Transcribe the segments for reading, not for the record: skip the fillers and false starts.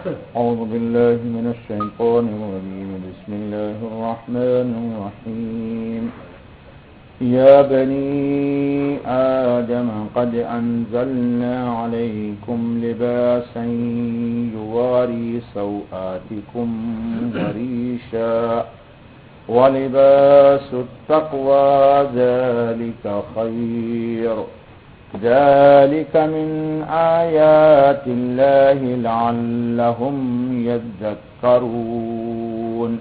أعوذ بالله من الشيطان الرجيم. بسم الله الرحمن الرحيم. يا بني آدم قد أنزلنا عليكم لباسا يواري سوآتكم وريشا ولباس التقوى ذلك خير ذلك من آيات الله لعلهم يذكرون.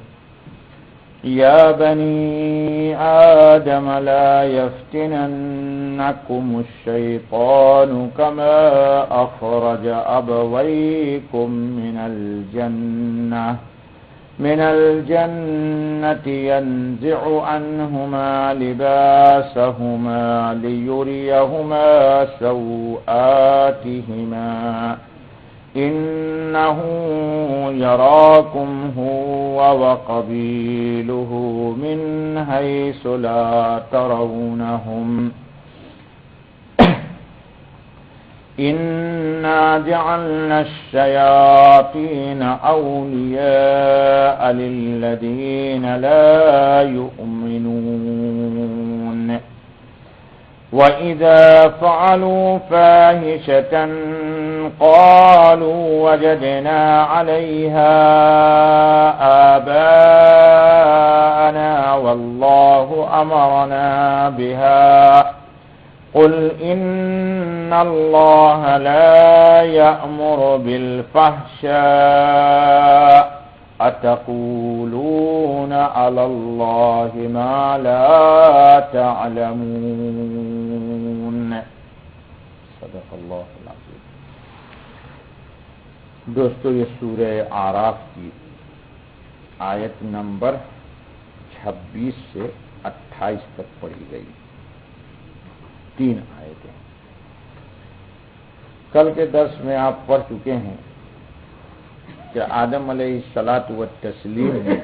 يا بني آدم لا يفتننكم الشيطان كما أخرج أبويكم من الجنة ينزع عنهما لباسهما ليريهما سوآتهما إنه يراكم هو وقبيله من حيث لا ترونهم إنا جعلنا الشياطين أولياء للذين لا يؤمنون وإذا فعلوا فاحشة قالوا وجدنا عليها آباءنا والله أمرنا بها قل إن الله لا يأمر بالفحشاء أتقولون على الله ما لا تعلمون. صدق اللہ العظیم. دوستو، یہ سورہ اعراف کی آیت نمبر 26 سے 28 تک پڑھی گئی. 3 آیتیں. کل کے درس میں آپ پڑھ چکے ہیں کہ آدم علیہ الصلاۃ والتسلیم نے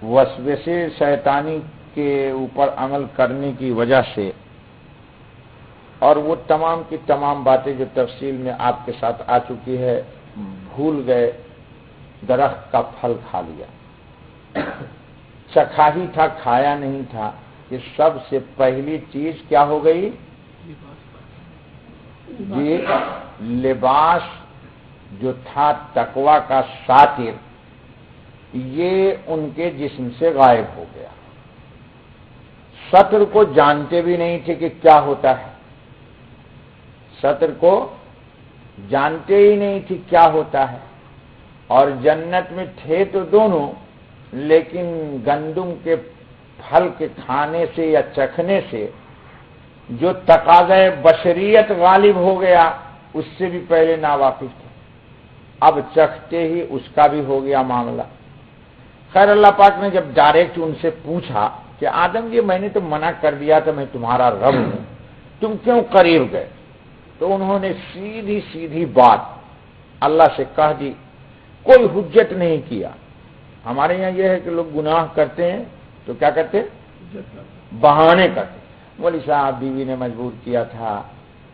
وسوسے شیطانی کے اوپر عمل کرنے کی وجہ سے اور وہ تمام کی تمام باتیں جو تفصیل میں آپ کے ساتھ آ چکی ہے، بھول گئے، درخت کا پھل کھا لیا. چکھا ہی تھا، کھایا نہیں تھا. کہ سب سے پہلی چیز کیا ہو گئی؟ یہ لباس جو تھا تقویٰ کا ساتر، یہ ان کے جسم سے غائب ہو گیا. ستر کو جانتے بھی نہیں تھے کہ کیا ہوتا ہے. ستر کو جانتے ہی نہیں تھے کیا ہوتا ہے. اور جنت میں تھے تو دونوں، لیکن گندم کے پھل کے کھانے سے یا چکھنے سے جو تقاضۂ بشریت غالب ہو گیا، اس سے بھی پہلے ناواقف تھے. اب چکھتے ہی اس کا بھی ہو گیا معاملہ. خیر، اللہ پاک نے جب ڈائریکٹ ان سے پوچھا کہ آدم جی، میں نے تو منع کر دیا تھا، میں تمہارا رب ہوں، تم کیوں قریب گئے؟ تو انہوں نے سیدھی سیدھی بات اللہ سے کہہ دی، کوئی حجت نہیں کیا. ہمارے یہاں یہ ہے کہ لوگ گناہ کرتے ہیں تو کیا کرتے؟ بہانے کرتے. مولوی صاحب بیوی نے مجبور کیا تھا.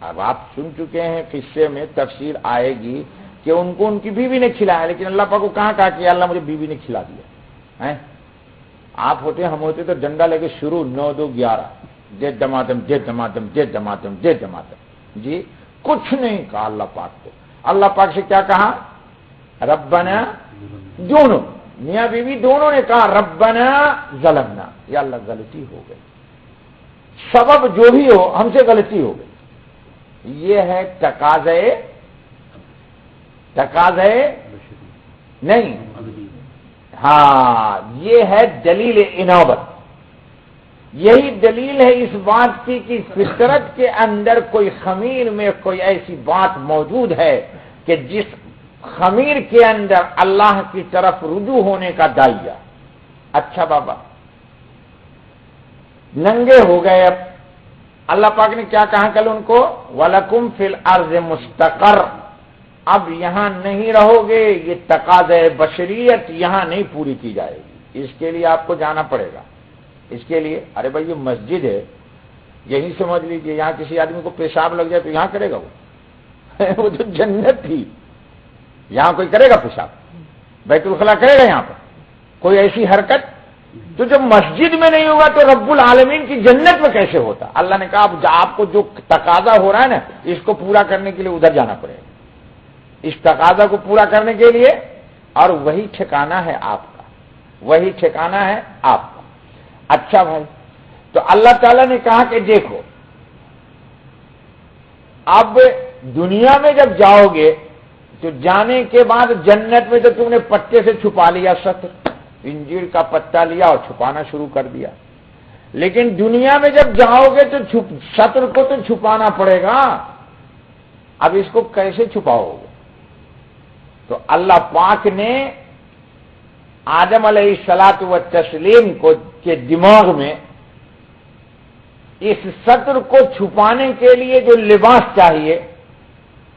اب آپ سن چکے ہیں، قصے میں تفسیر آئے گی کہ ان کو ان کی بیوی نے کھلایا، لیکن اللہ پاک کو کہاں کہا کہ اللہ مجھے بیوی نے کھلا دیا ہے. آپ ہوتے، ہم ہوتے تو ڈنڈا لے کے شروع 9 2 11 جے دمادم جے دمادم جے دمادم جے دمادم. جی کچھ نہیں کہا اللہ پاک کو. اللہ پاک سے کیا کہا؟ ربنا، دونوں میاں بیوی دونوں نے کہا ربنا ظلمنا، یا اللہ غلطی ہو گئی، سبب جو بھی ہو ہم سے غلطی ہو گئی. یہ ہے تقاضے نہیں، ہاں، یہ ہے دلیل انابت. یہی دلیل ہے اس بات کی کہ فطرت کے اندر کوئی خمیر میں کوئی ایسی بات موجود ہے کہ جس خمیر کے اندر اللہ کی طرف رجوع ہونے کا داعیہ. اچھا بابا، ننگے ہو گئے. اب اللہ پاک نے کیا کہا کل ان کو؟ وَلَكُمْ فِي الْأَرْضِ مُسْتَقَرٌّ. اب یہاں نہیں رہو گے، یہ تقاضۂ بشریت یہاں نہیں پوری کی جائے گی. اس کے لیے آپ کو جانا پڑے گا. اس کے لیے ارے بھائی یہ مسجد ہے، یہی سمجھ لیجئے یہاں کسی آدمی کو پیشاب لگ جائے تو یہاں کرے گا وہ تو جنت تھی، یہاں کوئی کرے گا پیشاب؟ بیت الخلا کرے گا یہاں پر کوئی ایسی حرکت؟ تو جب مسجد میں نہیں ہوگا تو رب العالمین کی جنت میں کیسے ہوتا؟ اللہ نے کہا اب آپ کو جو تقاضا ہو رہا ہے نا اس کو پورا کرنے کے لیے ادھر جانا پڑے گا، اس تقاضا کو پورا کرنے کے لیے، اور وہی ٹھکانہ ہے آپ کا، وہی ٹھکانہ ہے آپ کا۔ اچھا بھائی، تو اللہ تعالیٰ نے کہا کہ دیکھو اب دنیا میں جب جاؤ گے تو جانے کے بعد جنت میں تو تم نے پتے سے چھپا لیا، ستر انجیر کا پتا لیا اور چھپانا شروع کر دیا، لیکن دنیا میں جب جاؤ گے تو ستر کو تو چھپانا پڑے گا، اب اس کو کیسے چھپاؤ گے؟ تو اللہ پاک نے آدم علیہ الصلوۃ والتسلیم کو کے دماغ میں اس ستر کو چھپانے کے لیے جو لباس چاہیے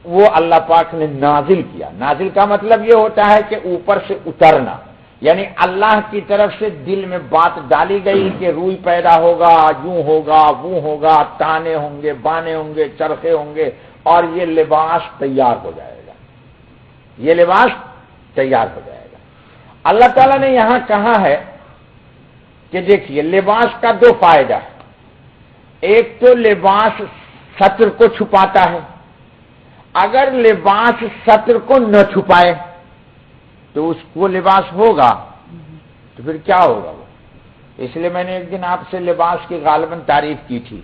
وہ اللہ پاک نے نازل کیا۔ نازل کا مطلب یہ ہوتا ہے کہ اوپر سے اترنا، یعنی اللہ کی طرف سے دل میں بات ڈالی گئی کہ روئی پیدا ہوگا، یوں ہوگا، وہ ہوگا، تانے ہوں گے، بانے ہوں گے، چرخے ہوں گے، اور یہ لباس تیار ہو جائے گا، یہ لباس تیار ہو جائے گا۔ اللہ تعالیٰ نے یہاں کہا ہے کہ دیکھیے لباس کا دو فائدہ ہے، ایک تو لباس ستر کو چھپاتا ہے، اگر لباس ستر کو نہ چھپائے تو اس کو لباس ہوگا تو پھر کیا ہوگا وہ؟ اس لیے میں نے ایک دن آپ سے لباس کی غالباً تعریف کی تھی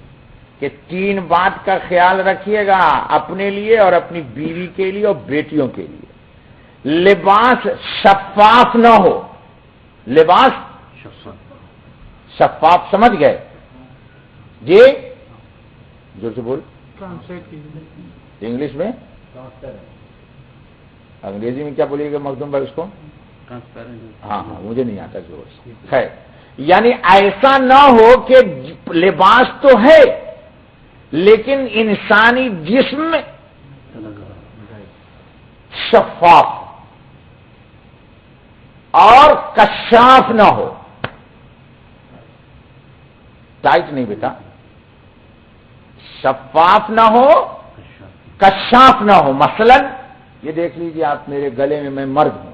کہ 3 بات کا خیال رکھیے گا اپنے لیے اور اپنی بیوی کے لیے اور بیٹیوں کے لیے۔ لباس شفاف نہ ہو، لباس شفاف، سمجھ گئے جی؟ جو سے بول انگلش میں، انگریزی میں کیا بولیے گا مخدوم بھائی اس کو؟ ہاں مجھے نہیں آتا زور سے، خیر، یعنی ایسا نہ ہو کہ لباس تو ہے لیکن انسانی جسم شفاف اور کشاف نہ ہو، ٹائٹ نہیں بیٹا، شفاف نہ ہو، کشاف نہ ہو۔ مثلا یہ دیکھ لیجیے آپ، میرے گلے میں، میں مرد ہوں،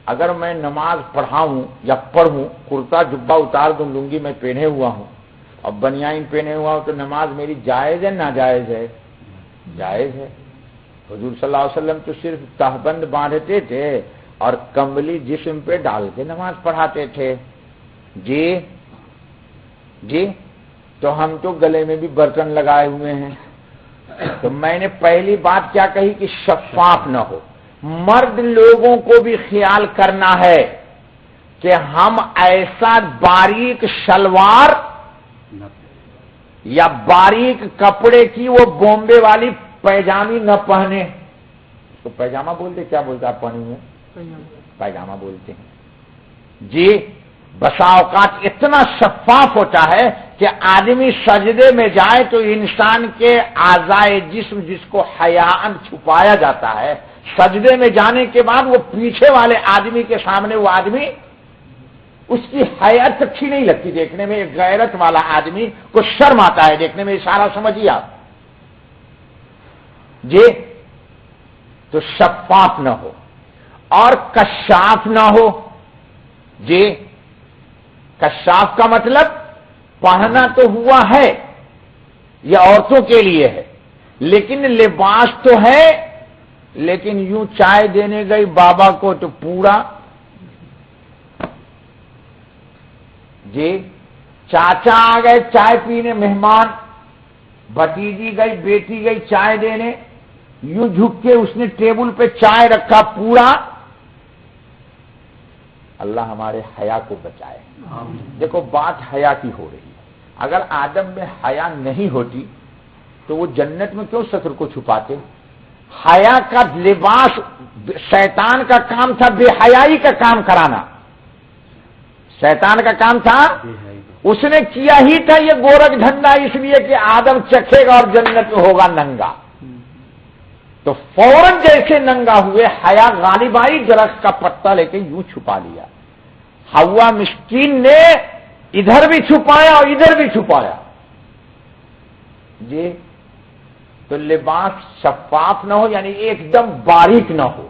اگر میں نماز پڑھاؤں یا پڑھوں، کرتا جبہ اتار دوں، لنگی میں پہنے ہوا ہوں اور بنیان پہنے ہوا ہوں، تو نماز میری جائز ہے ناجائز ہے؟ جائز ہے۔ حضور صلی اللہ علیہ وسلم تو صرف تہبند باندھتے تھے اور کمبلی جسم پہ ڈال کے نماز پڑھاتے تھے۔ جی تو ہم تو گلے میں بھی برتن لگائے ہوئے ہیں۔ تو میں نے پہلی بات کیا کہی کہ شفاف نہ ہو۔ مرد لوگوں کو بھی خیال کرنا ہے کہ ہم ایسا باریک شلوار یا باریک کپڑے کی وہ بومبے والی پیجامی نہ پہنے، اس کو پیجامہ بولتے، کیا بولتے آپ پہنے ہوئے؟ پیجامہ بولتے ہیں جی۔ بسا اوقات اتنا شفاف ہوتا ہے کہ آدمی سجدے میں جائے تو انسان کے اعضائے جسم جس کو حیاءً چھپایا جاتا ہے، سجدے میں جانے کے بعد وہ پیچھے والے آدمی کے سامنے وہ آدمی، اس کی حیات اچھی نہیں لگتی دیکھنے میں، ایک غیرت والا آدمی کو شرم آتا ہے دیکھنے میں، اشارہ سمجھیے آپ جی۔ تو شفاف نہ ہو اور کشاف نہ ہو جی۔ کشاف کا مطلب پہنا تو ہوا ہے، یہ عورتوں کے لیے ہے، لیکن لباس تو ہے، لیکن یوں چائے دینے گئی بابا کو تو پورا جی۔ چاچا آ گئے چائے پینے، مہمان، بھتیجی گئی، بیٹی گئی چائے دینے، یوں جھک کے اس نے ٹیبل پہ چائے رکھا پورا۔ اللہ ہمارے حیا کو بچائے۔ دیکھو بات حیا کی ہو رہی ہے، اگر آدم میں حیا نہیں ہوتی تو وہ جنت میں کیوں ستر کو چھپاتے؟ حیا کا لباس شیطان کا کام تھا بے حیائی کا کام کرانا، شیطان کا کام تھا، اس نے کیا ہی تھا یہ گورکھ دھندا اس لیے کہ آدم چکھے گا اور جنت میں ہوگا ننگا، تو فوراً جیسے ننگا ہوئے حیا غالب آئی، درخت کا پتا لے کے یوں چھپا لیا۔ حوا مسکین نے ادھر بھی چھپایا اور ادھر بھی چھپایا، جی تو لباس شفاف نہ ہو، یعنی ایک دم باریک نہ ہو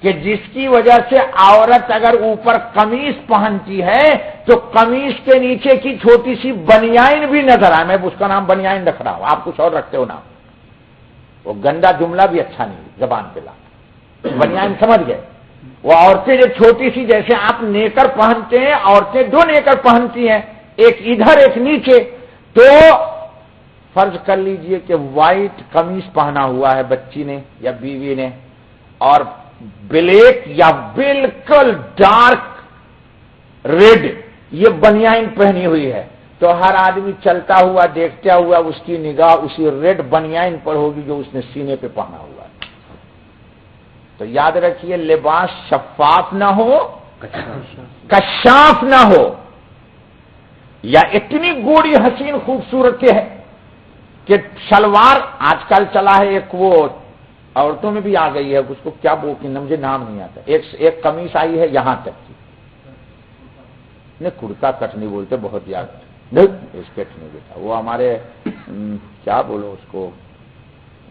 کہ جس کی وجہ سے عورت اگر اوپر قمیص پہنتی ہے تو قمیص کے نیچے کی چھوٹی سی بنیائن بھی نظر آئے. میں اس کا نام بنیائن رکھ رہا ہوں، آپ کچھ اور رکھتے ہو نام. وہ گندا جملہ بھی اچھا نہیں زبان پہ لا. بنیائن سمجھ گئے؟ وہ عورتیں جو چھوٹی سی، جیسے آپ نیکر پہنتے ہیں، عورتیں دو نیکر پہنتی ہیں، ایک ادھر ایک نیچے. تو فرض کر لیجئے کہ وائٹ قمیص پہنا ہوا ہے بچی نے یا بیوی نے، اور بلیک یا بالکل ڈارک ریڈ یہ بنیائن پہنی ہوئی ہے، تو ہر آدمی چلتا ہوا دیکھتا ہوا اس کی نگاہ اسی ریڈ بنیائن پر ہوگی جو اس نے سینے پہ پہنا ہوا ہے. تو یاد رکھیے لباس شفاف نہ ہو، کشاف نہ ہو، یا اتنی گوڑی حسین خوبصورت ہے کہ شلوار آج کل چلا ہے، ایک وہ عورتوں میں بھی آ گئی ہے، اس کو کیا بولتے ہیں مجھے نام نہیں آتا، ایک قمیص آئی ہے یہاں تک کی، نہیں کرتا کٹ نہیں بولتے، بہت یاد اسکٹ نہیں بیٹا، وہ ہمارے کیا بولو اس کو،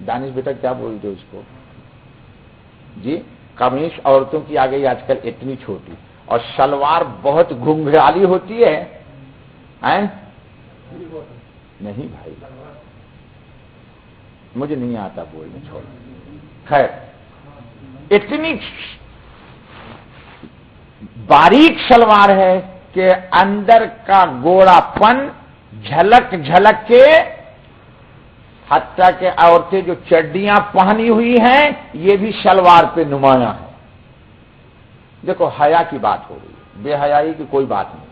دانش بیٹا کیا بولتے اس کو جی، قمیص عورتوں کی آ گئی آج کل اتنی چھوٹی، اور شلوار بہت گھنگھرالی ہوتی ہے. نہیں بھائی مجھے نہیں آتا بولنے، چھوڑ. خیر اتنی باریک شلوار ہے کہ اندر کا گوڑا پن جھلک جھلک کے، حتیٰ کہ عورتیں جو چڈیاں پہنی ہوئی ہیں یہ بھی شلوار پہ نمایاں ہے. دیکھو حیا کی بات ہو رہی ہے، بے حیائی کی کوئی بات نہیں،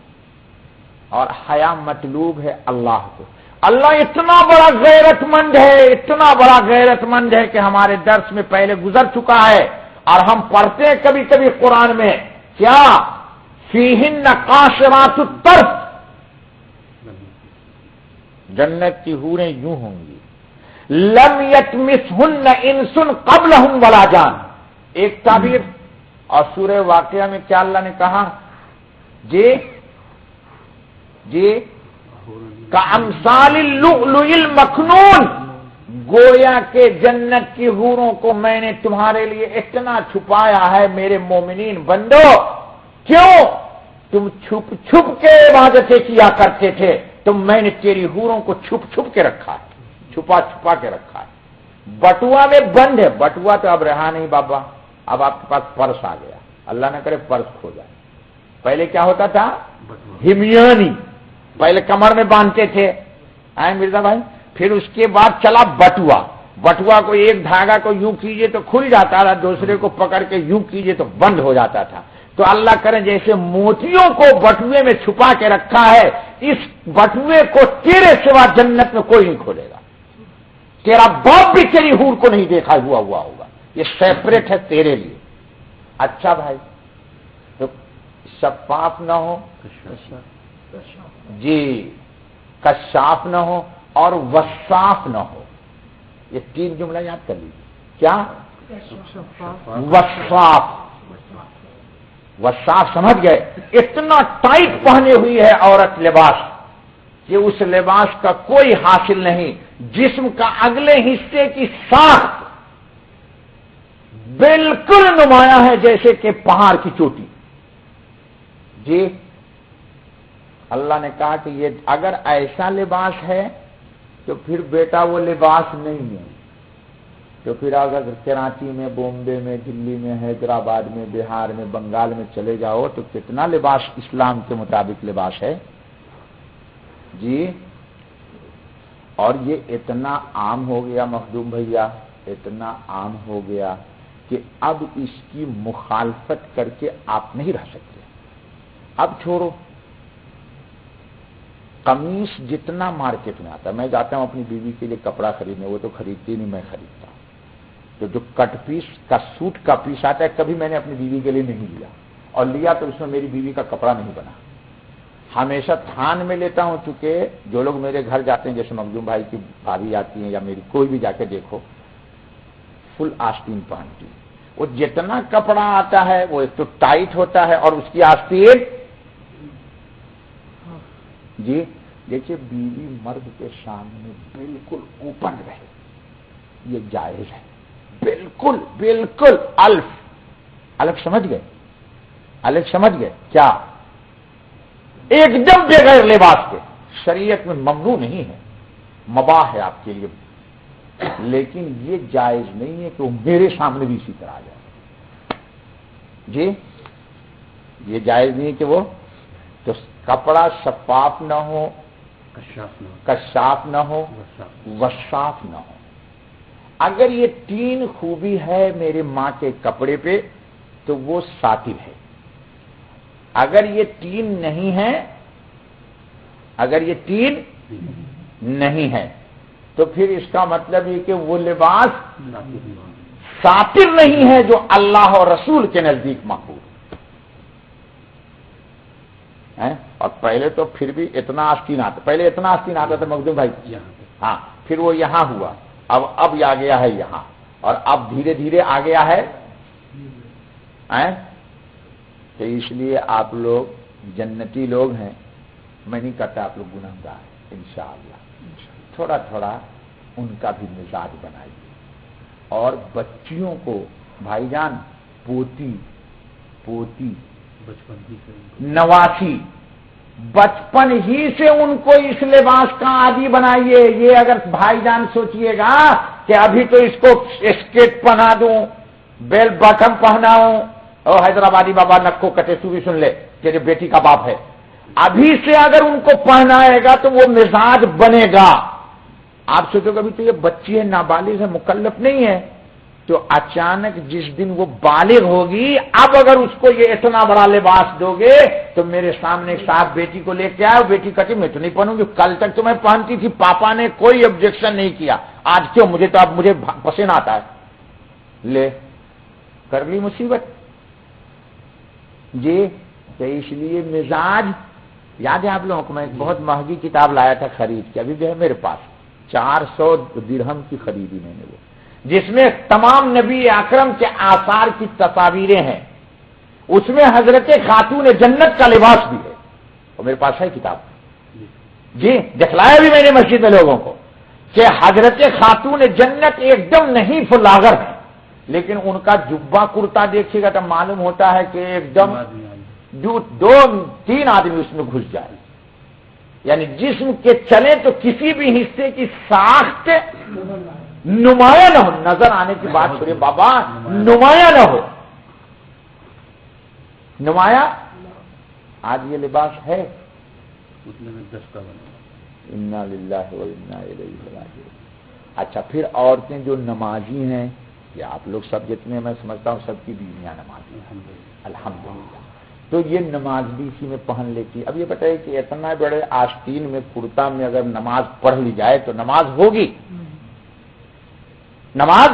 اور حیا مطلوب ہے اللہ کو. اللہ اتنا بڑا غیرت مند ہے، اتنا بڑا غیرت مند ہے کہ ہمارے درس میں پہلے گزر چکا ہے، اور ہم پڑھتے ہیں کبھی کبھی قرآن میں، کیا فیہن قاصرات الطرف، جنت کی حوریں یوں ہوں گی، لم یطمثہن انس قبلہم ولا جان. ایک تعبیر. اور سورہ واقعہ میں کیا اللہ نے کہا جی کامثال اللؤلؤ المکنون، گویا کہ جنت کی حوروں کو میں نے تمہارے لیے اتنا چھپایا ہے میرے مومنین بندو. کیوں؟ تم چھپ چھپ کے عبادتیں کیا کرتے تھے، تو میں نے تیری حوروں کو چھپ چھپ کے رکھا ہے، چھپا چھپا کے رکھا ہے. بٹوا میں بند ہے، بٹوا تو اب رہا نہیں بابا، اب آپ کے پاس پرس آ گیا، اللہ نہ کرے پرس کھو جائے. پہلے کیا ہوتا تھا؟ ہمیانی، پہلے کمر میں باندھتے تھے مرزا بھائی، پھر اس کے بعد چلا بٹوا. بٹوا کو ایک دھاگا کو یوں کیجئے تو کھل جاتا تھا، دوسرے کو پکڑ کے یوں کیجئے تو بند ہو جاتا تھا. تو اللہ کرے جیسے موتیوں کو بٹوے میں چھپا کے رکھا ہے، اس بٹوے کو تیرے سوا جنت میں کوئی نہیں کھولے گا. تیرا باپ بھی تیری حور کو نہیں دیکھا ہوا ہوگا، یہ سیپریٹ ہے تیرے لیے. اچھا بھائی، تو شفاف نہ ہو جی، کشاف نہ ہو، اور وصاف نہ ہو. یہ تین جملہ یاد کر لیجیے. کیا؟ وصاف. وصاف سمجھ گئے؟ اتنا ٹائٹ پہنے ہوئی ہے عورت لباس کہ اس لباس کا کوئی حاصل نہیں. جسم کا اگلے حصے کی ساخت بالکل نمایاں ہے جیسے کہ پہاڑ کی چوٹی. جی اللہ نے کہا کہ یہ اگر ایسا لباس ہے تو پھر بیٹا وہ لباس نہیں ہے. تو پھر اگر کراچی میں، بومبے میں، دلی میں، حیدرآباد میں، بہار میں، بنگال میں چلے جاؤ تو کتنا لباس اسلام کے مطابق لباس ہے جی. اور یہ اتنا عام ہو گیا مخدوم بھیا، اتنا عام ہو گیا کہ اب اس کی مخالفت کر کے آپ نہیں رہ سکتے. اب چھوڑو، قمیص جتنا مارکیٹ میں آتا ہے، میں جاتا ہوں اپنی بیوی کے لیے کپڑا خریدنے، وہ تو خریدتی نہیں، میں خریدتا ہوں. تو جو کٹ پیس کا سوٹ کا پیس آتا ہے کبھی میں نے اپنی بیوی کے لیے نہیں لیا، اور لیا تو اس میں میری بیوی کا کپڑا نہیں بنا. ہمیشہ تھان میں لیتا ہوں، چونکہ جو لوگ میرے گھر جاتے ہیں جیسے مخدوم بھائی کی بھابھی آتی ہیں یا میری کوئی بھی جا کے دیکھو فل آستین پہنتی. وہ جتنا کپڑا آتا ہے وہ ایک تو ٹائٹ ہوتا ہے اور اس کی آستین جی دیکھیے بیوی مرد کے سامنے بالکل اوپن رہے، یہ جائز ہے، بالکل بالکل الف سمجھ گئے، الف سمجھ گئے کیا؟ ایک دم بغیر لباس کے، شریعت میں ممنوع نہیں ہے، مباح ہے آپ کے لیے، لیکن یہ جائز نہیں ہے کہ وہ میرے سامنے بھی اسی طرح آ جائے۔ جی یہ جائز نہیں ہے کہ وہ تو کپڑا شفاف نہ ہو، کشاف نہ ہو، وشاف نہ ہو۔ اگر یہ تین خوبی ہے میرے ماں کے کپڑے پہ تو وہ ساتر ہے۔ اگر یہ تین نہیں ہے، اگر یہ تین نہیں ہے تو پھر اس کا مطلب یہ کہ وہ لباس ساتر نہیں ہے جو اللہ اور رسول کے نزدیک مقبول ہے۔ اور پہلے تو پھر بھی اتنا آستین آتا، پہلے اتنا آستین آتا تھا مخدوم بھائی، ہاں پھر وہ یہاں ہوا، اب آ گیا ہے یہاں، اور اب دھیرے دھیرے آ گیا ہے۔ تو اس لیے آپ لوگ جنتی لوگ ہیں، میں نہیں کہتا آپ لوگ گنہگار ہیں، انشاءاللہ تھوڑا تھوڑا ان کا بھی مزاج بنائیے۔ اور بچیوں کو بھائی جان پوتی نواسی بچپن ہی سے ان کو اس لباس کا عادی بنائیے۔ یہ اگر بھائی جان سوچئے گا کہ ابھی تو اس کو اسکرٹ پہنا دوں، بیل باٹم پہناؤں، اور حیدرآبادی بابا نکو کٹے تو بھی سن لے تیرے بیٹی کا باپ ہے، ابھی سے اگر ان کو پہنائے گا تو وہ مزاج بنے گا۔ آپ سوچو کہ ابھی تو یہ بچی ہے، نابالغ ہے، مکلف نہیں ہے، تو اچانک جس دن وہ بالغ ہوگی، اب اگر اس کو یہ اتنا بڑا لباس دو گے تو میرے سامنے صاحب بیٹی کو لے کے آئے، بیٹی کہتی میں تو نہیں پہنوں گی، کل تک تو میں پہنتی تھی، پاپا نے کوئی آبجیکشن نہیں کیا، آج کیوں؟ مجھے تو اب مجھے پسند آتا ہے، لے کر لی مصیبت۔ جی تو اس لیے مزاج یاد ہے آپ لوگوں کو، میں ایک بہت مہنگی کتاب لایا تھا خرید کے، ابھی بھی ہے میرے پاس، 400 درہم کی خریدی میں نے وہ، جس میں تمام نبی اکرم کے آثار کی تصاویریں ہیں، اس میں حضرت خاتون جنت کا لباس بھی ہے، اور میرے پاس ہے کتاب۔ جی دکھلایا بھی میں نے مسجد میں لوگوں کو کہ حضرت خاتون جنت ایک دم نہیں فلاگر ہے، لیکن ان کا جبہ کرتا دیکھیے گا تو معلوم ہوتا ہے کہ ایک دم 2-3 آدمی اس میں گھس جائے، یعنی جسم کے چلے تو کسی بھی حصے کی ساخت نمایاں نہ ہو، نظر آنے کی بات چھوڑیے بابا، نمایاں نہ ہو، نمایاں۔ آج یہ لباس ہے، انا للہ و انا الیہ راجعون۔ اچھا پھر عورتیں جو نمازی ہیں، یہ آپ لوگ سب جتنے میں سمجھتا ہوں سب کی بیویاں نمازی ہیں الحمدللہ، تو یہ نماز بھی اسی میں پہن لیتی۔ اب یہ بتائیے کہ اتنا بڑے آستین میں کرتا میں اگر نماز پڑھ لی جائے تو نماز ہوگی؟ نماز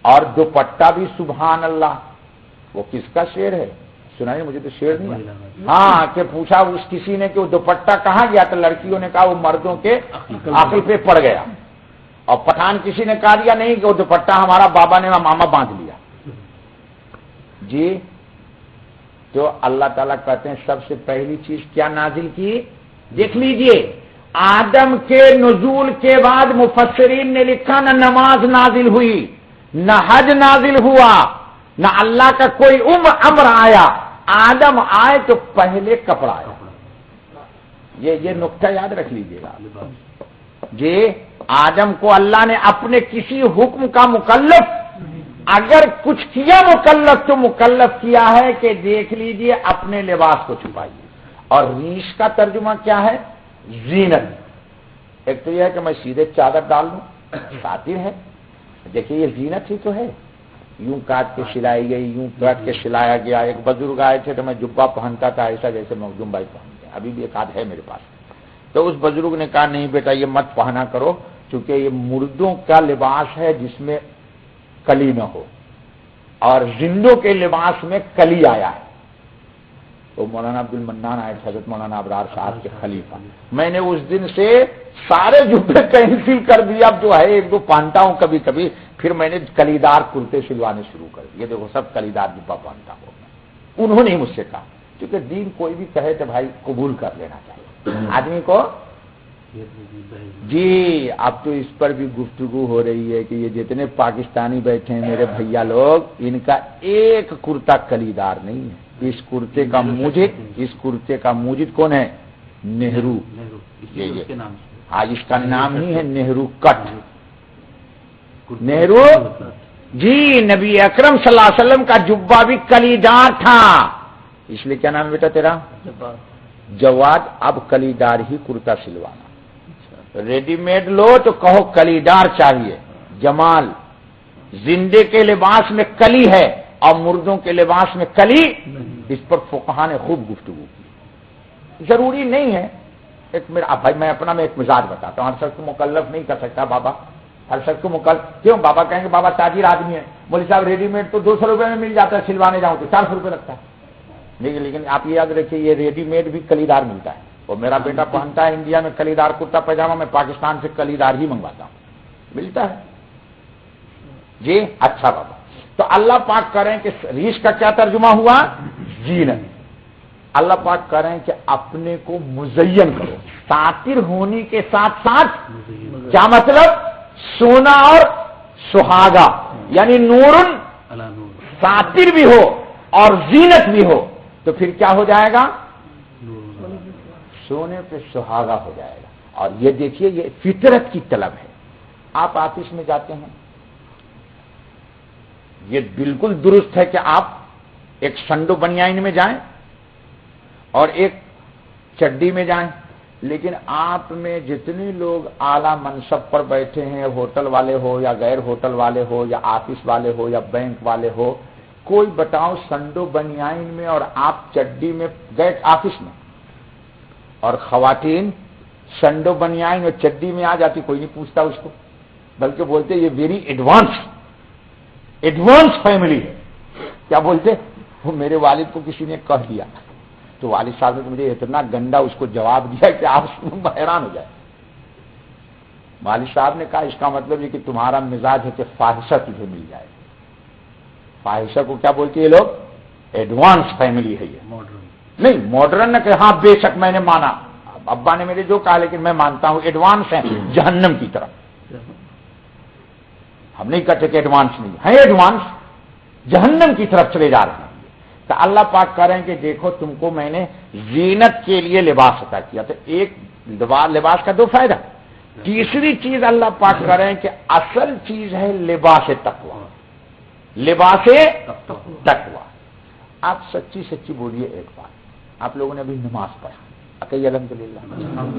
اور دوپٹہ بھی سبحان اللہ، وہ کس کا شعر ہے سنائیے، مجھے تو شعر نہیں ہے۔ ہاں کہ پوچھا اس کسی نے کہ وہ دوپٹہ کہاں گیا تو لڑکیوں نے کہا وہ مردوں کے عقل پہ پڑ گیا، اور پٹھان کسی نے کہا دیا نہیں کہ وہ دوپٹہ ہمارا بابا نے ماما باندھ لیا۔ جی تو اللہ تعالیٰ کہتے ہیں سب سے پہلی چیز کیا نازل کی؟ دیکھ لیجئے، آدم کے نزول کے بعد مفسرین نے لکھا نہ نماز نازل ہوئی، نہ حج نازل ہوا، نہ اللہ کا کوئی امر آیا، آدم آئے تو پہلے کپڑا آیا۔ یہ نقطہ یاد رکھ لیجئے گا جی، آدم کو اللہ نے اپنے کسی حکم کا مکلف اگر کچھ کیا مکلف تو مکلف کیا ہے کہ دیکھ لیجئے اپنے لباس کو چھپائیے۔ اور ریش کا ترجمہ کیا ہے؟ زینت۔ ایک تو یہ ہے کہ میں سیدھے چادر ڈال لوں، ساتر ہے، دیکھیے یہ زینت ہی تو ہے، یوں کاٹ کے سلائی گئی، یوں کاٹ کے سلایا گیا۔ ایک بزرگ آئے تھے تو میں جبہ پہنتا تھا ایسا جیسے مخدوم بھائی پہنتے ہیں، ابھی بھی ایک آدھ ہے میرے پاس، تو اس بزرگ نے کہا نہیں بیٹا یہ مت پہنا کرو، کیونکہ یہ مردوں کا لباس ہے جس میں کلی نہ ہو، اور زندوں کے لباس میں کلی آیا ہے۔ تو مولانا عبد المنان آئے تھے، حضرت مولانا ابرار صاحب کے خلیفہ، میں نے اس دن سے سارے جبے کینسل کر دیا، اب جو ہے ایک دو پہنتا ہوں کبھی کبھی، پھر میں نے کلیدار کرتے سلوانے شروع کر دیے، دیکھو سب کلیدار جبہ پہنتا ہوں۔ انہوں نے مجھ سے کہا، کیونکہ دین کوئی بھی کہے تو بھائی قبول کر لینا چاہیے، آدمی کو جی اب تو اس پر بھی گفتگو ہو رہی ہے کہ یہ جتنے پاکستانی بیٹھے ہیں میرے بھیا لوگ، ان کا ایک کرتا کلیدار نہیں ہے۔ اس کرتے کا موجد کون ہے؟ نہرو۔ ہاں اس کا نام ہی ہے نہرو کٹ۔ نہرو جی نبی اکرم صلی اللہ علیہ وسلم کا جبہ بھی کلیدار تھا، اس لیے کیا نام بیٹا تیرا؟ جواد۔ اب کلیدار ہی کرتا سلوانا، ریڈی میڈ لو تو کہو کلیدار چاہیے۔ جمال زندے کے لباس میں کلی ہے اور مردوں کے لباس میں کلی، اس پر فقہا نے خوب گفتگو کی۔ ضروری نہیں ہے، ایک میرا بھائی میں اپنا ایک مزاج بتاتا ہوں، ہر شخص کو مکلف نہیں کر سکتا بابا، ہر شخص کو مکلف کیوں؟ بابا کہیں گے بابا تاجر آدمی ہے، مولوی صاحب ریڈی میڈ تو 200 روپے میں مل جاتا ہے، سلوانے جاؤں تو 400 روپے لگتا ہے۔ لیکن آپ یہ یاد رکھیے یہ ریڈی میڈ بھی کلیدار ملتا ہے، اور میرا بیٹا پہنتا ہے انڈیا میں کلیدار کرتا پاجامہ، میں پاکستان سے کلیدار ہی منگواتا ہوں، ملتا ہے جی۔ اچھا بابا، تو اللہ پاک کریں کہ ریش کا کیا ترجمہ ہوا؟ زینت۔ اللہ پاک کریں کہ اپنے کو مزین کرو، ساتر ہونے کے ساتھ ساتھ کیا مطلب؟ سونا اور سہاگا، یعنی نورن ساتر بھی ہو اور زینت بھی ہو، تو پھر کیا ہو جائے گا؟ سونے پہ سہاگا ہو جائے گا۔ اور یہ دیکھیے یہ فطرت کی طلب ہے۔ آپ آفس میں جاتے ہیں، یہ بالکل درست ہے کہ آپ ایک سنڈو بنیان میں جائیں اور ایک چڈی میں جائیں، لیکن آپ میں جتنے لوگ اعلیٰ منصب پر بیٹھے ہیں، ہوٹل والے ہو یا غیر ہوٹل والے ہو یا آفس والے ہو یا بینک والے ہو، کوئی بتاؤ سنڈو بنیان میں اور آپ چڈی میں گئے آفس میں، اور خواتین سنڈو بنیان اور چڈی میں آ جاتی، کوئی نہیں پوچھتا اس کو، بلکہ بولتے یہ ویری ایڈوانس فیملی ہے۔ کیا بولتے؟ وہ میرے والد کو کسی نے کہہ دیا، تو والد صاحب نے مجھے اتنا گندا اس کو جواب دیا کہ آپ حیران ہو جائے۔ والد صاحب نے کہا اس کا مطلب یہ کہ تمہارا مزاج ہے کہ فاحشہ تجھے مل جائے۔ فاحشہ کو کیا بولتی ہے لوگ؟ ایڈوانس فیملی ہے یہ، نہیں ماڈرن نہ کہ ہاں بے شک میں نے مانا، ابا نے میرے جو کہا لیکن میں مانتا ہوں ایڈوانس ہے جہنم کی طرف۔ ہم نہیں کہتے کہ ایڈوانس نہیں ہے، ایڈوانس جہنم کی طرف چلے جا رہے ہیں۔ تو اللہ پاک کریں کہ دیکھو تم کو میں نے زینت کے لیے لباس عطا کیا، تو ایک لباس کا دو فائدہ۔ تیسری چیز اللہ پاک کریں کہ اصل چیز ہے لباس تقوی، لباس تقوی۔ آپ سچی سچی بولیے ایک بات، آپ لوگوں نے ابھی نماز پڑھا، اکیل الحمدللہ،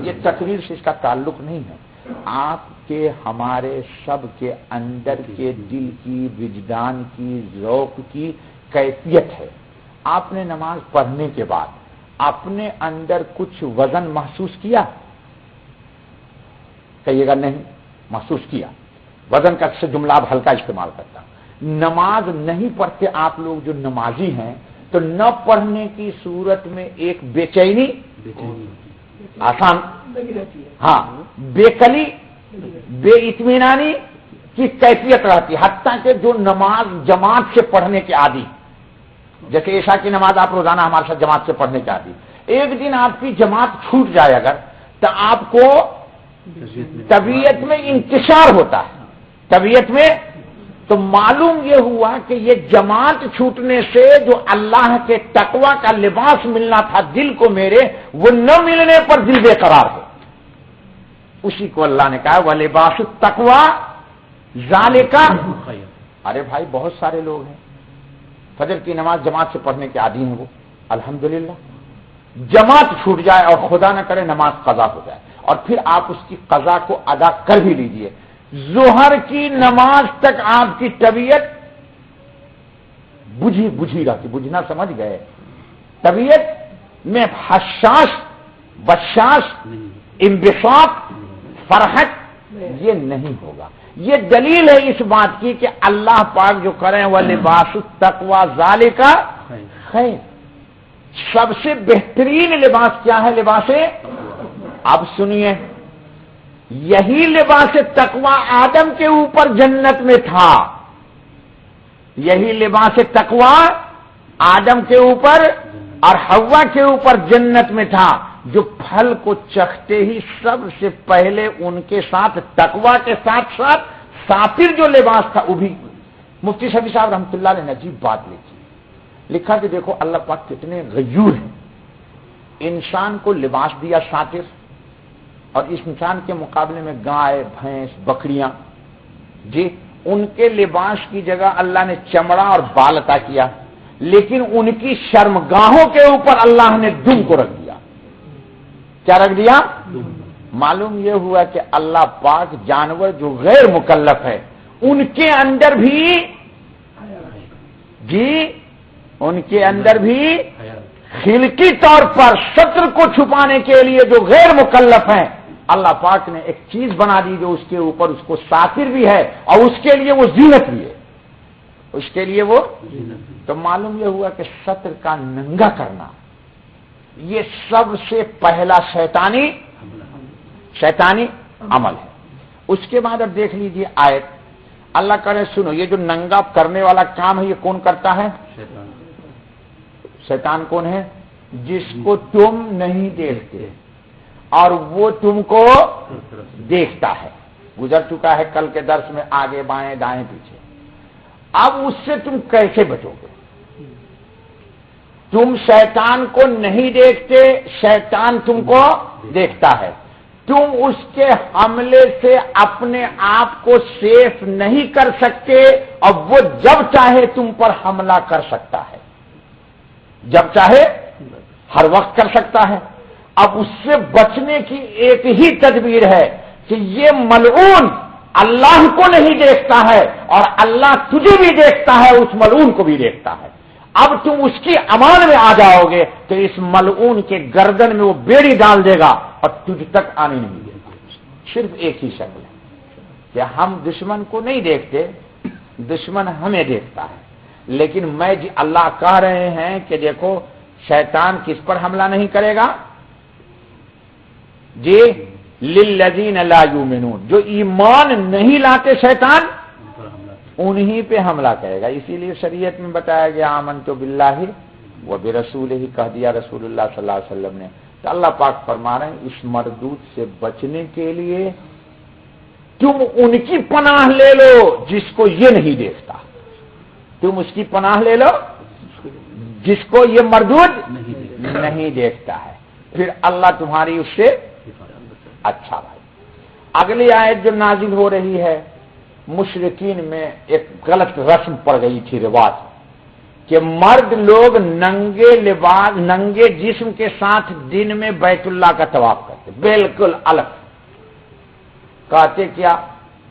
یہ تقریر سے اس کا تعلق نہیں ہے، آپ کے ہمارے سب کے اندر کے دل کی، وجدان کی، ذوق کی کیفیت ہے۔ آپ نے نماز پڑھنے کے بعد اپنے اندر کچھ وزن محسوس کیا؟ کہیے گا نہیں محسوس کیا، وزن کا سے جملہ اب ہلکا استعمال کرتا۔ نماز نہیں پڑھتے آپ لوگ جو نمازی ہیں، تو نہ پڑھنے کی صورت میں ایک بے چینی آسان، ہاں بے کلی، بے اطمینانی کی کیفیت رہتی، حتیٰ کہ جو نماز جماعت سے پڑھنے کے عادی، جیسے عشاء کی نماز آپ روزانہ ہمارے ساتھ جماعت سے پڑھنے کے عادی، ایک دن آپ کی جماعت چھوٹ جائے اگر، تو آپ کو طبیعت میں انتشار ہوتا ہے، طبیعت میں، تو معلوم یہ ہوا کہ یہ جماعت چھوٹنے سے جو اللہ کے تقوی کا لباس ملنا تھا دل کو میرے، وہ نہ ملنے پر دل بے قرار ہے۔ اسی کو اللہ نے کہا وَلِبَاسُ التَّقْوَى ذَلِكَ۔ ارے بھائی بہت سارے لوگ ہیں فجر کی نماز جماعت سے پڑھنے کے عادی ہیں، وہ الحمدللہ جماعت چھوٹ جائے اور خدا نہ کرے نماز قضا ہو جائے، اور پھر آپ اس کی قضا کو ادا کر بھی لیجئے، ظہر کی نماز تک آپ کی طبیعت بجھی رہتی، بجھنا سمجھ گئے، طبیعت میں حساس، بشاش، انبساط، فرحت یہ نہیں ہوگا۔ یہ دلیل ہے اس بات کی کہ اللہ پاک جو کریں وہ لباس التقوی ذالک خیر، سب سے بہترین لباس کیا ہے؟ لباس، اب سنیے، یہی لباس تقوی آدم کے اوپر جنت میں تھا، یہی لباس تقوی آدم کے اوپر اور حوا کے اوپر جنت میں تھا، جو پھل کو چکھتے ہی سب سے پہلے ان کے ساتھ تقویٰ کے ساتھ ساتھ ساتر جو لباس تھا وہ بھی مفتی شفیع صاحب رحمۃ اللہ علیہ نے عجیب بات لکھا کہ دیکھو اللہ پاک کتنے غیور ہیں، انسان کو لباس دیا ساتر، اور اس انسان کے مقابلے میں گائے بھینس بکریاں جی ان کے لباس کی جگہ اللہ نے چمڑا اور بال عطا کیا، لیکن ان کی شرمگاہوں کے اوپر اللہ نے دم کو رکھ دیا۔ کیا رکھ دیا؟ معلوم یہ ہوا کہ اللہ پاک جانور جو غیر مکلف ہے ان کے اندر بھی ان کے اندر بھی خلقی طور پر شطر کو چھپانے کے لیے جو غیر مکلف ہیں اللہ پاک نے ایک چیز بنا دی جو اس کے اوپر اس کو ساتر بھی ہے اور اس کے لیے وہ زینت بھی ہے، اس کے لیے وہ تو معلوم یہ ہوا کہ سطر کا ننگا کرنا یہ سب سے پہلا شیطانی عمل ہے۔ اس کے بعد اب دیکھ لیجیے آیت، اللہ کرے سنو، یہ جو ننگا کرنے والا کام ہے یہ کون کرتا ہے؟ شیطان کون ہے؟ جس کو تم نہیں دیکھتے اور وہ تم کو دیکھتا ہے، گزر چکا ہے کل کے درس میں، آگے بائیں دائیں پیچھے۔ اب اس سے تم کیسے بچو گے؟ تم شیطان کو نہیں دیکھتے، شیطان تم کو دیکھتا ہے، تم اس کے حملے سے اپنے آپ کو سیف نہیں کر سکتے، اور وہ جب چاہے تم پر حملہ کر سکتا ہے، جب چاہے ہر وقت کر سکتا ہے۔ اب اس سے بچنے کی ایک ہی تدبیر ہے کہ یہ ملعون اللہ کو نہیں دیکھتا ہے اور اللہ تجھے بھی دیکھتا ہے، اس ملعون کو بھی دیکھتا ہے۔ اب تم اس کی امان میں آ جاؤ گے تو اس ملعون کے گردن میں وہ بیڑی ڈال دے گا اور تجھ تک آنے نہیں دے گا۔ صرف ایک ہی شکل ہے کہ ہم دشمن کو نہیں دیکھتے، دشمن ہمیں دیکھتا ہے، لیکن اللہ کہہ رہے ہیں کہ دیکھو شیطان کس پر حملہ نہیں کرے گا؟ جی للذین لا یؤمنون، جو ایمان نہیں لاتے شیطان انہی پہ حملہ کرے گا۔ اسی لیے شریعت میں بتایا گیا آمنت باللہ و برسولہ، کہہ دیا رسول اللہ صلی اللہ علیہ وسلم نے۔ تو اللہ پاک فرما رہے ہیں اس مردود سے بچنے کے لیے تم ان کی پناہ لے لو جس کو یہ نہیں دیکھتا، تم اس کی پناہ لے لو جس کو یہ مردود نہیں دیکھتا ہے، پھر اللہ تمہاری اس سے اچھا بھائی۔ اگلی آیت جو نازل ہو رہی ہے، مشرکین میں ایک غلط رسم پڑ گئی تھی، رواج، کہ مرد لوگ ننگے لباس ننگے جسم کے ساتھ دن میں بیت اللہ کا طواف کرتے، بالکل الگ کہتے کیا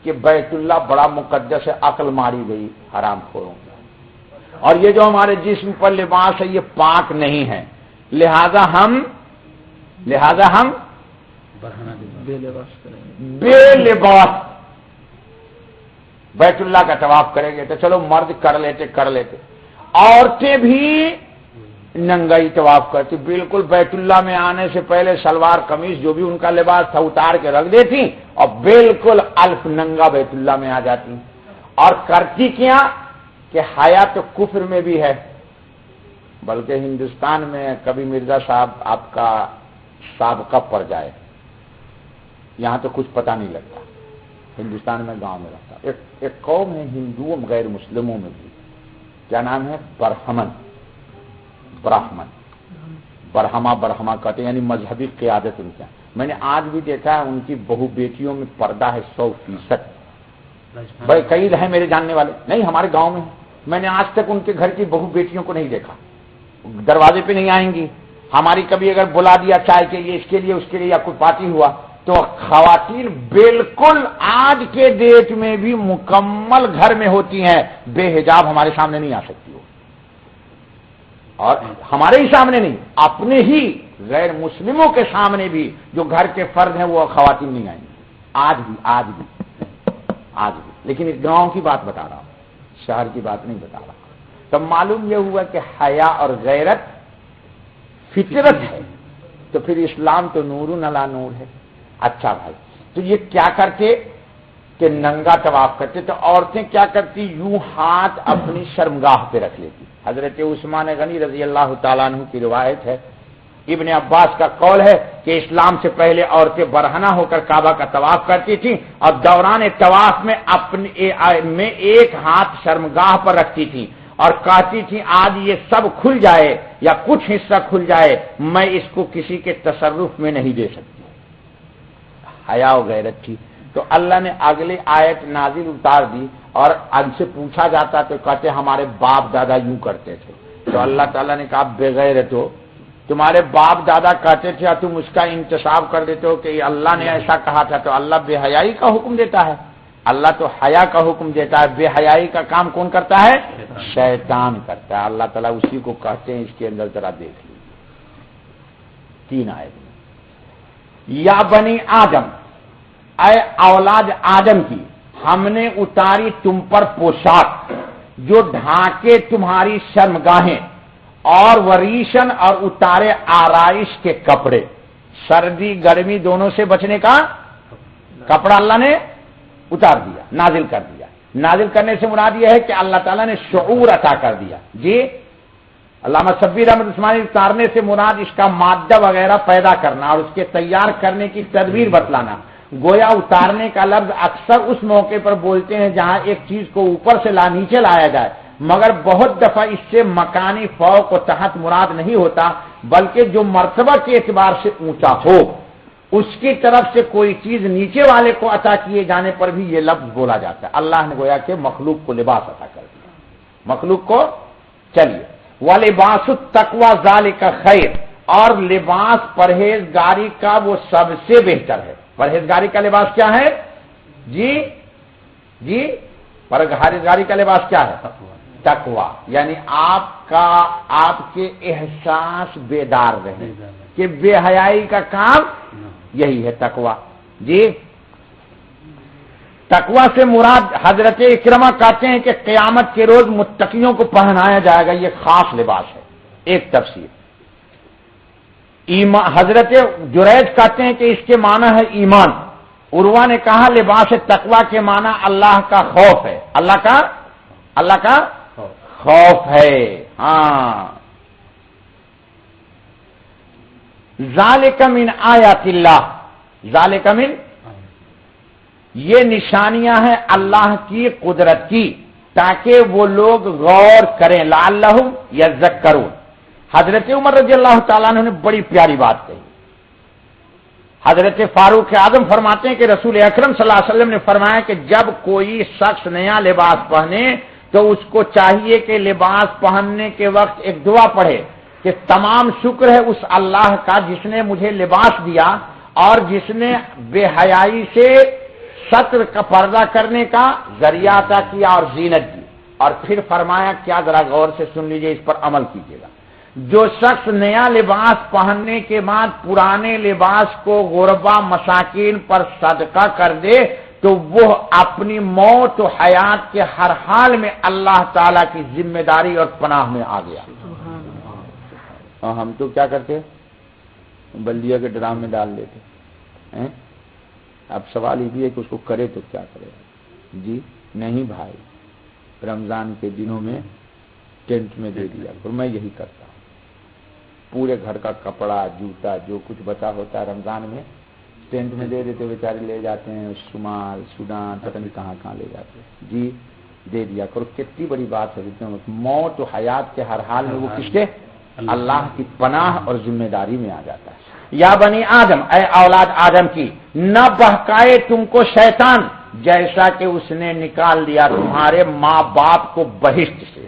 کہ بیت اللہ بڑا مقدس ہے، عقل ماری گئی حرام خوروں کی، اور یہ جو ہمارے جسم پر لباس ہے یہ پاک نہیں ہے، لہذا ہم بے لباس بیت اللہ کا طواف کریں گے۔ تو چلو مرد کر لیتے، عورتیں بھی ننگائی طواف کرتی، بالکل بیت اللہ میں آنے سے پہلے شلوار قمیض جو بھی ان کا لباس تھا اتار کے رکھ دیتی اور بالکل الف ننگا بیت اللہ میں آ جاتی، اور کرتی کیا کہ حیا تو کفر میں بھی ہے، بلکہ ہندوستان میں کبھی مرزا صاحب آپ کا سابقہ پڑ جائے، یہاں تو کچھ پتہ نہیں لگتا، ہندوستان میں گاؤں میں رہتا ایک قوم ہے ہندوؤں غیر مسلموں میں بھی، کیا نام ہے؟ برہمن برہما کہتے ہیں، یعنی مذہبی قیادت ان کا۔ میں نے آج بھی دیکھا ہے ان کی بہو بیٹیوں میں پردہ ہے 100%۔ بھائی کئی ہیں میرے جاننے والے، نہیں ہمارے گاؤں میں میں نے آج تک ان کے گھر کی بہو بیٹیوں کو نہیں دیکھا، دروازے پہ نہیں آئیں گی، ہماری کبھی اگر بلا دیا چائے کے لیے اس کے لیے یا کوئی پارٹی ہوا تو خواتین بالکل آج کے ڈیٹ میں بھی مکمل گھر میں ہوتی ہیں، بے حجاب ہمارے سامنے نہیں آ سکتی ہو، اور ہمارے ہی سامنے نہیں، اپنے ہی غیر مسلموں کے سامنے بھی جو گھر کے فرد ہیں وہ خواتین نہیں آئیں گی، آج بھی لیکن اس گاؤں کی بات بتا رہا ہوں، شہر کی بات نہیں بتا رہا۔ تو معلوم یہ ہوا کہ حیا اور غیرت فطرت ہے، تو پھر اسلام تو نور علی نور ہے۔ اچھا بھائی، تو یہ کیا کرتے کہ ننگا طواف کرتے، تو عورتیں کیا کرتی؟ یوں ہاتھ اپنی شرمگاہ پہ رکھ لیتی۔ حضرت عثمان غنی رضی اللہ تعالیٰ عنہ کی روایت ہے، ابن عباس کا قول ہے کہ اسلام سے پہلے عورتیں برہنہ ہو کر کعبہ کا طواف کرتی تھیں اور دوران طواف میں اپنے ایک ہاتھ شرمگاہ پر رکھتی تھیں اور کہتی تھی آج یہ سب کھل جائے یا کچھ حصہ کھل جائے، میں اس کو کسی کے تصرف میں نہیں دے سکتی، حیا و غیرت تھی۔ تو اللہ نے اگلی آیت نازل اتار دی، اور ان سے پوچھا جاتا تو کہتے ہمارے باپ دادا یوں کرتے تھے، تو اللہ تعالیٰ نے کہا بے غیرت ہو، تمہارے باپ دادا کہتے تھے اور تم اس کا انتصاب کر دیتے ہو کہ اللہ نے ایسا کہا تھا، تو اللہ بے حیائی کا حکم دیتا ہے؟ اللہ تو حیا کا حکم دیتا ہے، بے حیائی کا کام کون کرتا ہے؟ شیطان کرتا ہے۔ اللہ تعالیٰ اسی کو کہتے ہیں، اس کے اندر ذرا دیکھ لیجیے 3 آیت میں، یا بنی آدم، اے اولاد آدم کی، ہم نے اتاری تم پر پوشاک جو ڈھانکے تمہاری شرمگاہیں، اور وریشن اور اتارے آرائش کے کپڑے، سردی گرمی دونوں سے بچنے کا کپڑا اللہ نے اتار دیا، نازل کر دیا۔ نازل کرنے سے مراد یہ ہے کہ اللہ تعالیٰ نے شعور عطا کر دیا۔ جی علامہ شبیر احمد عثمانی، اتارنے سے مراد اس کا مادہ وغیرہ پیدا کرنا اور اس کے تیار کرنے کی تدبیر بتلانا۔ گویا اتارنے کا لفظ اکثر اس موقع پر بولتے ہیں جہاں ایک چیز کو اوپر سے نیچے لایا جائے، مگر بہت دفعہ اس سے مکانی فوق و تحت مراد نہیں ہوتا، بلکہ جو مرتبہ کے اعتبار سے اونچا ہو اس کی طرف سے کوئی چیز نیچے والے کو عطا کیے جانے پر بھی یہ لفظ بولا جاتا ہے۔ اللہ نے گویا کہ مخلوق کو لباس عطا کر دیا، مخلوق کو۔ چلیے، وَلِبَاسُ التَّقْوَىٰ ذَلِكَ خَيْرٌ، اور لباس پرہیزگاری کا وہ سب سے بہتر ہے۔ پرہیزگاری کا لباس کیا ہے؟ جی پرہیزگاری کا لباس کیا ہے؟ تقویٰ، یعنی آپ کے احساس بیدار رہیں کہ بے حیائی کا کام یہی ہے تقویٰ۔ جی تقویٰ سے مراد حضرت اکرمہ کہتے ہیں کہ قیامت کے روز متقیوں کو پہنایا جائے گا، یہ خاص لباس ہے۔ ایک تفسیر، حضرت جریج کہتے ہیں کہ اس کے معنی ہے ایمان۔ عروہ نے کہا لباس تقویٰ کے معنی اللہ کا خوف ہے، اللہ کا خوف ہے۔ ہاں، ذالک من آیات اللہ، ذالک من، یہ نشانیاں ہیں اللہ کی قدرت کی تاکہ وہ لوگ غور کریں، لعلہم یذکرون۔ حضرت عمر رضی اللہ تعالیٰ عنہ نے بڑی پیاری بات کہی۔ حضرت فاروق اعظم فرماتے ہیں کہ رسول اکرم صلی اللہ علیہ وسلم نے فرمایا کہ جب کوئی شخص نیا لباس پہنے تو اس کو چاہیے کہ لباس پہننے کے وقت ایک دعا پڑھے کہ تمام شکر ہے اس اللہ کا جس نے مجھے لباس دیا اور جس نے بے حیائی سے ستر کا پردہ کرنے کا ذریعہ عطا کیا اور زینت دی۔ اور پھر فرمایا کیا، ذرا غور سے سن لیجئے، اس پر عمل کیجئے گا، جو شخص نیا لباس پہننے کے بعد پرانے لباس کو غربا مساکین پر صدقہ کر دے تو وہ اپنی موت و حیات کے ہر حال میں اللہ تعالی کی ذمہ داری اور پناہ میں آ گیا۔ اور ہم تو کیا کرتے، بلدیہ کے ڈرام میں ڈال دیتے ہیں۔ اب سوال یہ بھی ہے کہ اس کو کرے تو کیا کرے؟ جی نہیں بھائی، رمضان کے دنوں میں ٹینٹ میں دے دیا، اور میں یہی کرتا ہوں، پورے گھر کا کپڑا جوتا جو کچھ بچا ہوتا ہے رمضان میں ٹینٹ میں دے دیتے، بیچارے لے جاتے ہیں شمال سوڈان پتہ نہیں کہاں کہاں لے جاتے ہیں۔ جی دے دیا کرو، کتنی بڑی بات ہے۔ موت و حیات کے ہر حال میں وہ کس کے؟ اللہ کی پناہ اور ذمہ داری میں آ جاتا ہے۔ یا بنی آدم، اے اولاد آدم کی، نہ بہکائے تم کو شیطان جیسا کہ اس نے نکال دیا تمہارے ماں باپ کو بہشت سے۔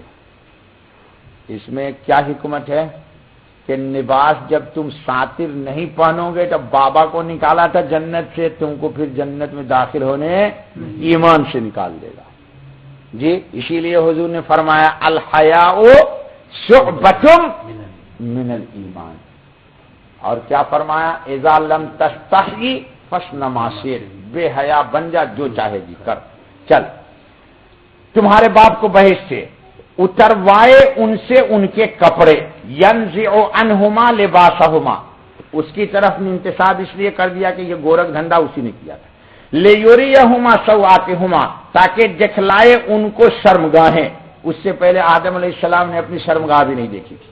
اس میں کیا حکمت ہے کہ لباس جب تم ساتر نہیں پہنو گے تو بابا کو نکالا تھا جنت سے، تم کو پھر جنت میں داخل ہونے ایمان سے نکال دے گا۔ جی اسی لیے حضور نے فرمایا الحیاء شعبۃ من الایمان، اور کیا فرمایا اذا لم تستحی فاصنع ما شئت، بے حیا بن جا، جو چاہے جی کر۔ چل، تمہارے باپ کو بہشت سے اتروائے ان سے ان کے کپڑے، ینزع عنہما لباسہما، اس کی طرف انتساب اس لیے کر دیا کہ یہ گورکھ دھندا اسی نے کیا تھا، لیریہما سوآتہما، تاکہ دکھلائے ان کو شرمگاہیں۔ اس سے پہلے آدم علیہ السلام نے اپنی شرمگاہ بھی نہیں دیکھی تھی۔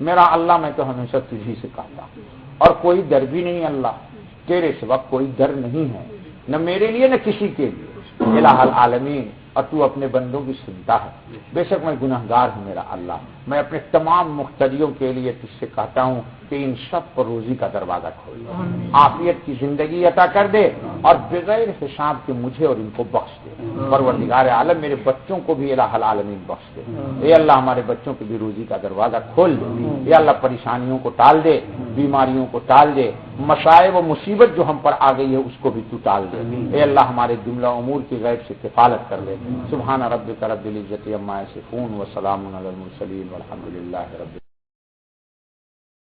میرا اللہ میں تو ہمیشہ تجھی سے کہتا ہوں، اور کوئی ڈر بھی نہیں اللہ، تیرے سوا کوئی ڈر نہیں ہے، نہ میرے لیے نہ کسی کے لیے، الہ العالمین، اور تو اپنے بندوں کی سنتا ہے، بے شک میں گنہگار ہوں میرا اللہ، میں اپنے تمام مقتدیوں کے لیے تجھ سے کہتا ہوں کہ ان سب پر روزی کا دروازہ کھول دے، عافیت کی زندگی عطا کر دے، اور بغیر حساب کے مجھے اور ان کو بخش دے، پروردگار عالم میرے بچوں کو بھی الہ العالمین بخش دے، اے اللہ ہمارے بچوں کی بھی روزی کا دروازہ کھول دے، اے اللہ پریشانیوں کو ٹال دے، بیماریوں کو ٹال دے، مصائب و مصیبت جو ہم پر آ گئی ہے اس کو بھی تو ٹال دے، اے اللہ ہمارے جملہ امور کی غیب سے کفالت کر لے۔ سبحان ربک رب العزت عما یصفون وسلام علی المرسلین والحمد للہ رب